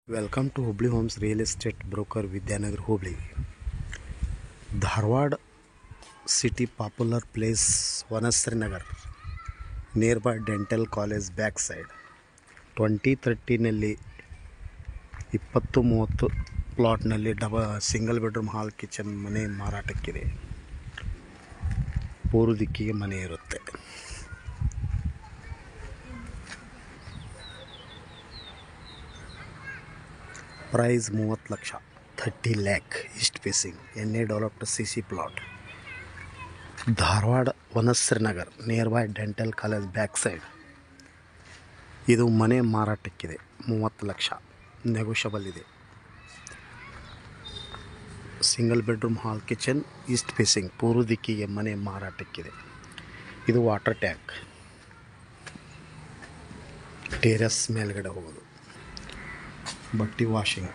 Welcome to Hubli Homes Real Estate Broker Vidyanagar Hubli. Dharwad City Popular Place, Vanasrinagar, nearby Dental College backside. 2013 20-30 ಪ್ಲಾಟ್ನಲ್ಲಿ single bedroom hall kitchen ಮನೆ ಮಾರಾಟಕ್ಕಿದೆ. ಪೂರ್ವ ದಿಕ್ಕಿಗೆ ಮನೆ ಇರುತ್ತೆ. Price 30 lakh, 30 lakh east facing, NA developed CC plot. Dharwad Vanashrinagar near by dental college back side. ಇದು ಮನೆ ಮಾರಾಟಕ್ಕಿದೆ. 30 ಲಕ್ಷ, ನೆಗೋಷಿಯಬಲ್ ಇದೆ. Single bedroom hall kitchen, east facing, ಪೂರ್ವ ದಿಕ್ಕಿಗೆ ಮನೆ ಮಾರಾಟಕ್ಕಿದೆ. ಇದು ವಾಟರ್ ಟ್ಯಾಂಕ್, ಟೆರೆಸ್ ಮೇಲ್ಗಡೆ ಹೋಗೋದು, ಬಟ್ಟೆ washing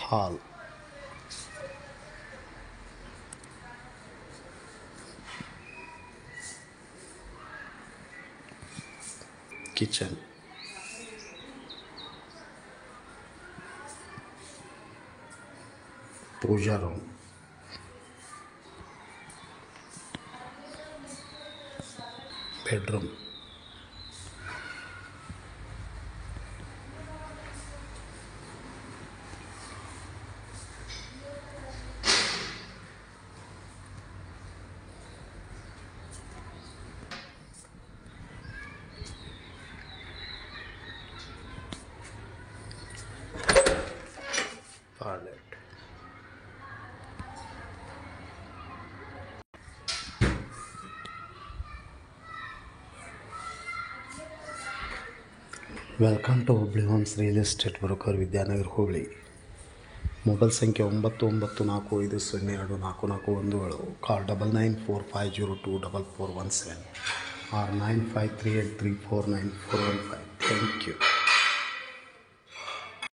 hall, kitchen, puja room, bedroom, toilet. Welcome to Hubli homes real estate broker Vidyanagar Hubli. Mobile ಸಂಖ್ಯೆ 9945024417, ಕಾಲ್ 9945024417 or 9538349415. Thank you.